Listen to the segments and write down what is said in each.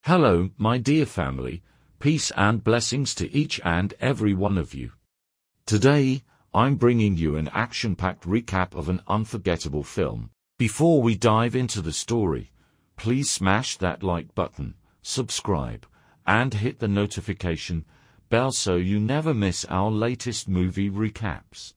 Hello, my dear family, peace and blessings to each and every one of you. Today, I'm bringing you an action-packed recap of an unforgettable film. Before we dive into the story, please smash that like button, subscribe, and hit the notification bell so you never miss our latest movie recaps.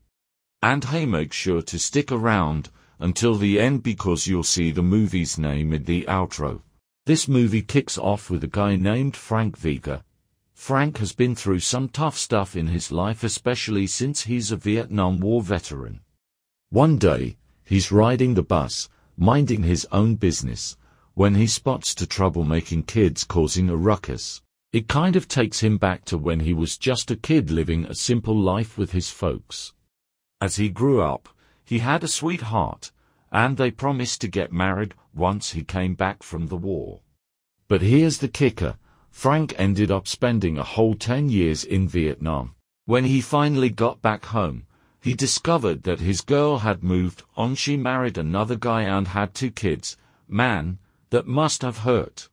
And hey, make sure to stick around until the end because you'll see the movie's name in the outro. This movie kicks off with a guy named Frank Vega. Frank has been through some tough stuff in his life, especially since he's a Vietnam War veteran. One day, he's riding the bus, minding his own business, when he spots two troublemaking kids causing a ruckus. It kind of takes him back to when he was just a kid living a simple life with his folks. As he grew up, he had a sweetheart, and they promised to get married once he came back from the war. But here's the kicker. Frank ended up spending a whole 10 years in Vietnam. When he finally got back home, he discovered that his girl had moved on. She married another guy and had 2 kids. Man, that must have hurt.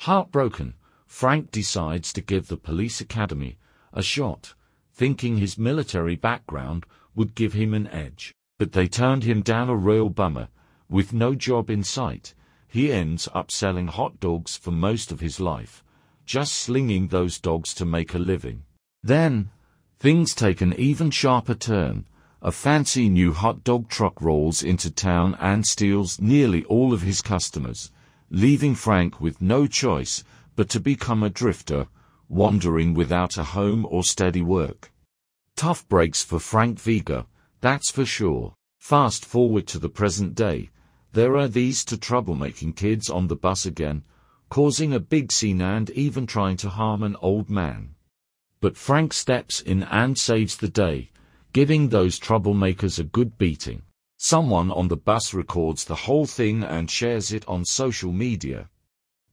Heartbroken, Frank decides to give the police academy a shot, thinking his military background would give him an edge. But they turned him down, a real bummer. With no job in sight, he ends up selling hot dogs for most of his life, just slinging those dogs to make a living. Then, things take an even sharper turn. A fancy new hot dog truck rolls into town and steals nearly all of his customers, leaving Frank with no choice but to become a drifter, wandering without a home or steady work. Tough breaks for Frank Vega, that's for sure. Fast forward to the present day. There are these 2 troublemaking kids on the bus again, causing a big scene and even trying to harm an old man. But Frank steps in and saves the day, giving those troublemakers a good beating. Someone on the bus records the whole thing and shares it on social media.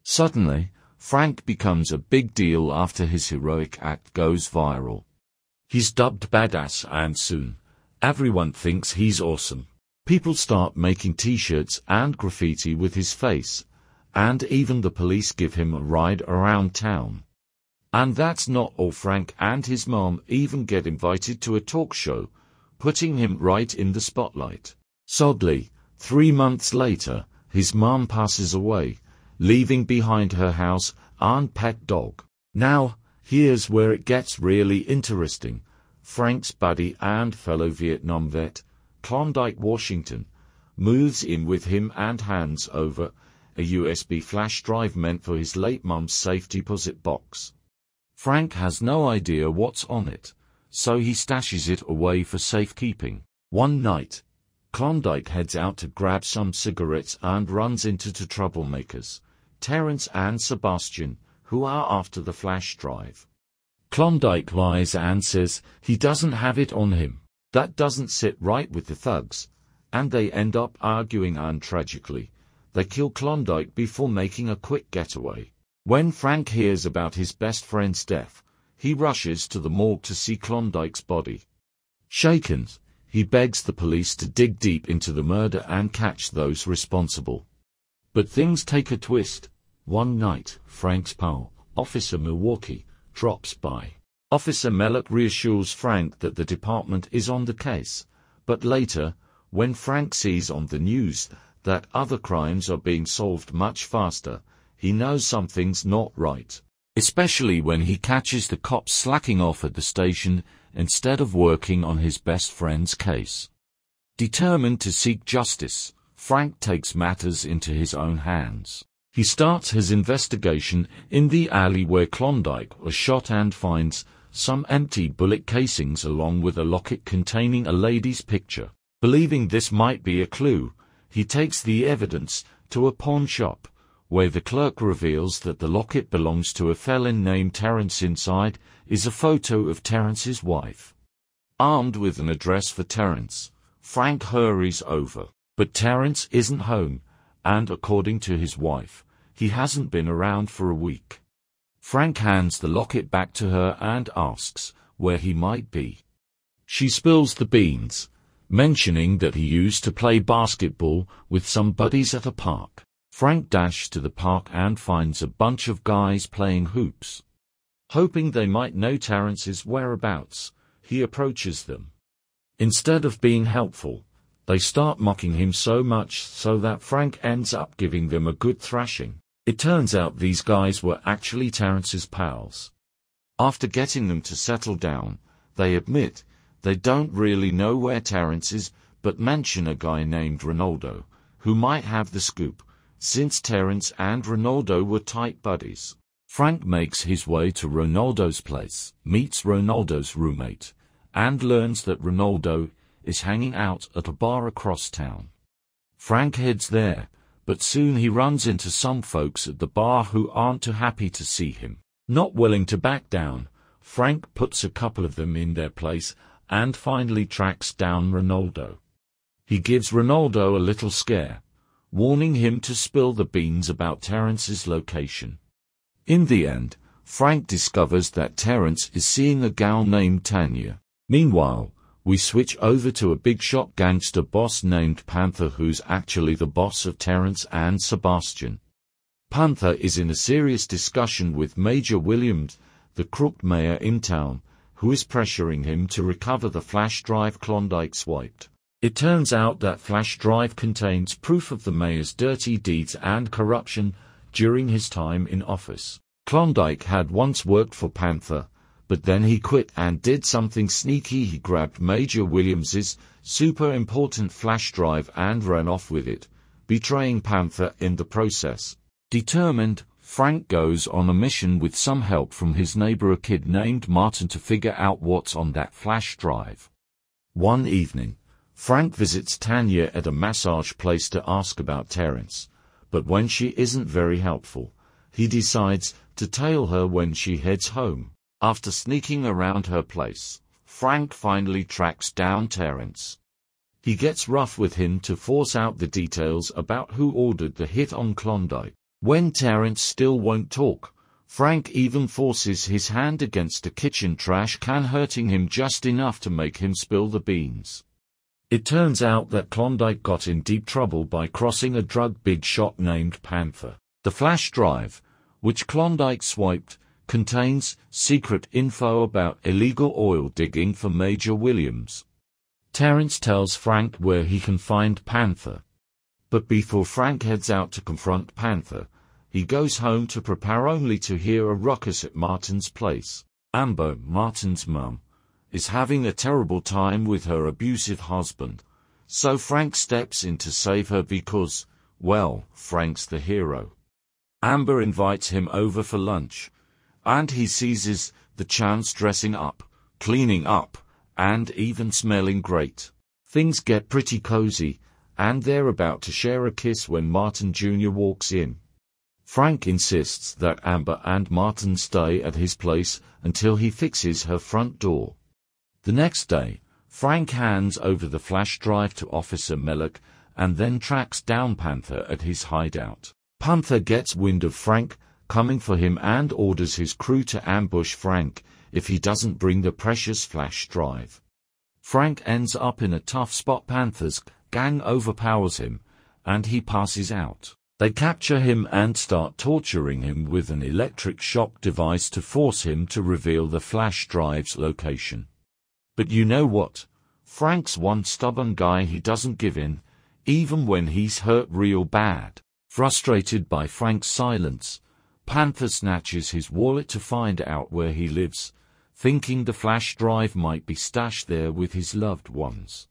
Suddenly, Frank becomes a big deal after his heroic act goes viral. He's dubbed badass and soon, everyone thinks he's awesome. People start making t-shirts and graffiti with his face, and even the police give him a ride around town. And that's not all. Frank and his mom even get invited to a talk show, putting him right in the spotlight. Sadly, 3 months later, his mom passes away, leaving behind her house and pet dog. Now, here's where it gets really interesting. Frank's buddy and fellow Vietnam vet, Klondike Washington, moves in with him and hands over a USB flash drive meant for his late mom's safe deposit box. Frank has no idea what's on it, so he stashes it away for safekeeping. One night, Klondike heads out to grab some cigarettes and runs into 2 troublemakers, Terrence and Sebastian, who are after the flash drive. Klondike lies and says he doesn't have it on him. That doesn't sit right with the thugs, and they end up arguing, and tragically, they kill Klondike before making a quick getaway. When Frank hears about his best friend's death, he rushes to the morgue to see Klondike's body. Shaken, he begs the police to dig deep into the murder and catch those responsible. But things take a twist. One night, Frank's pal, Officer Milwaukee, drops by. Officer Mellock reassures Frank that the department is on the case, but later, when Frank sees on the news that other crimes are being solved much faster, he knows something's not right. Especially when he catches the cops slacking off at the station instead of working on his best friend's case. Determined to seek justice, Frank takes matters into his own hands. He starts his investigation in the alley where Klondike was shot and finds some empty bullet casings along with a locket containing a lady's picture. Believing this might be a clue, he takes the evidence to a pawn shop, where the clerk reveals that the locket belongs to a felon named Terrence. Inside is a photo of Terrence's wife. Armed with an address for Terrence, Frank hurries over, but Terrence isn't home, and according to his wife, he hasn't been around for a week. Frank hands the locket back to her and asks where he might be. She spills the beans, mentioning that he used to play basketball with some buddies at a park. Frank dashes to the park and finds a bunch of guys playing hoops. Hoping they might know Terrence's whereabouts, he approaches them. Instead of being helpful, they start mocking him so much so that Frank ends up giving them a good thrashing. It turns out these guys were actually Terrence's pals. After getting them to settle down, they admit they don't really know where Terrence is, but mention a guy named Ronaldo, who might have the scoop, since Terrence and Ronaldo were tight buddies. Frank makes his way to Ronaldo's place, meets Ronaldo's roommate, and learns that Ronaldo is hanging out at a bar across town. Frank heads there, but soon he runs into some folks at the bar who aren't too happy to see him. Not willing to back down, Frank puts a couple of them in their place and finally tracks down Ronaldo. He gives Ronaldo a little scare, warning him to spill the beans about Terrence's location. In the end, Frank discovers that Terrence is seeing a gal named Tanya. Meanwhile, we switch over to a big shot gangster boss named Panther, who's actually the boss of Terrence and Sebastian. Panther is in a serious discussion with Major Williams, the crooked mayor in town, who is pressuring him to recover the flash drive Klondike swiped. It turns out that flash drive contains proof of the mayor's dirty deeds and corruption during his time in office. Klondike had once worked for Panther, but then he quit and did something sneaky. He grabbed Major Williams's super important flash drive and ran off with it, betraying Panther in the process. Determined, Frank goes on a mission with some help from his neighbor, a kid named Martin, to figure out what's on that flash drive. One evening, Frank visits Tanya at a massage place to ask about Terrence, but when she isn't very helpful, he decides to tail her when she heads home. After sneaking around her place, Frank finally tracks down Terrence. He gets rough with him to force out the details about who ordered the hit on Klondike. When Terrence still won't talk, Frank even forces his hand against a kitchen trash can, hurting him just enough to make him spill the beans. It turns out that Klondike got in deep trouble by crossing a drug big shot named Panther. The flash drive, which Klondike swiped, contains secret info about illegal oil digging for Major Williams. Terrence tells Frank where he can find Panther. But before Frank heads out to confront Panther, he goes home to prepare, only to hear a ruckus at Martin's place. Amber, Martin's mum, is having a terrible time with her abusive husband, so Frank steps in to save her because, well, Frank's the hero. Amber invites him over for lunch, and he seizes the chance, dressing up, cleaning up, and even smelling great. Things get pretty cozy, and they're about to share a kiss when Martin Jr. walks in. Frank insists that Amber and Martin stay at his place until he fixes her front door. The next day, Frank hands over the flash drive to Officer Mellick and then tracks down Panther at his hideout. Panther gets wind of Frank coming for him and orders his crew to ambush Frank if he doesn't bring the precious flash drive. Frank ends up in a tough spot. Panther's gang overpowers him, and he passes out. They capture him and start torturing him with an electric shock device to force him to reveal the flash drive's location. But you know what? Frank's one stubborn guy. He doesn't give in, even when he's hurt real bad. Frustrated by Frank's silence, Panther snatches his wallet to find out where he lives, thinking the flash drive might be stashed there with his loved ones.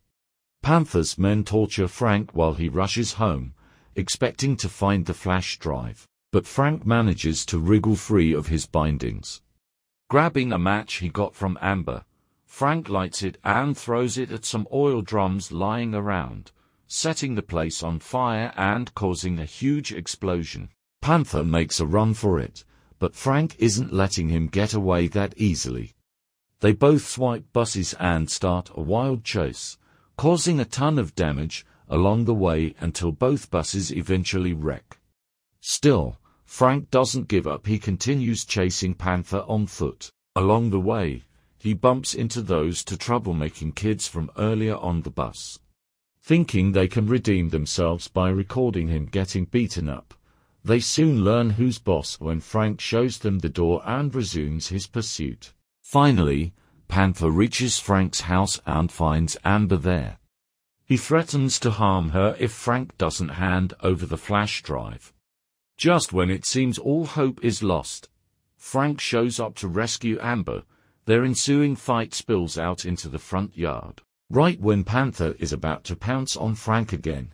Panther's men torture Frank while he rushes home, expecting to find the flash drive, but Frank manages to wriggle free of his bindings. Grabbing a match he got from Amber, Frank lights it and throws it at some oil drums lying around, setting the place on fire and causing a huge explosion. Panther makes a run for it, but Frank isn't letting him get away that easily. They both swipe buses and start a wild chase, causing a ton of damage along the way until both buses eventually wreck. Still, Frank doesn't give up. He continues chasing Panther on foot. Along the way, he bumps into those two troublemaking kids from earlier on the bus. Thinking they can redeem themselves by recording him getting beaten up, they soon learn who's boss when Frank shows them the door and resumes his pursuit. Finally, Panther reaches Frank's house and finds Amber there. He threatens to harm her if Frank doesn't hand over the flash drive. Just when it seems all hope is lost, Frank shows up to rescue Amber. Their ensuing fight spills out into the front yard. Right when Panther is about to pounce on Frank again,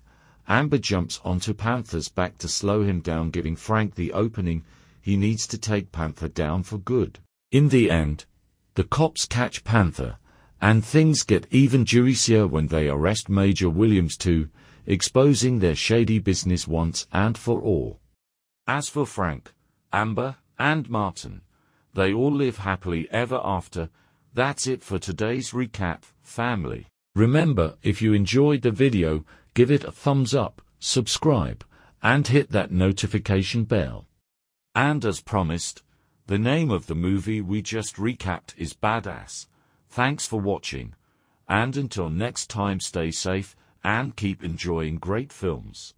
Amber jumps onto Panther's back to slow him down, giving Frank the opening he needs to take Panther down for good. In the end, the cops catch Panther, and things get even juicier when they arrest Major Williams too, exposing their shady business once and for all. As for Frank, Amber, and Martin, they all live happily ever after. That's it for today's recap, family. Remember, if you enjoyed the video, give it a thumbs up, subscribe, and hit that notification bell. And as promised, the name of the movie we just recapped is Badass. Thanks for watching, and until next time, stay safe and keep enjoying great films.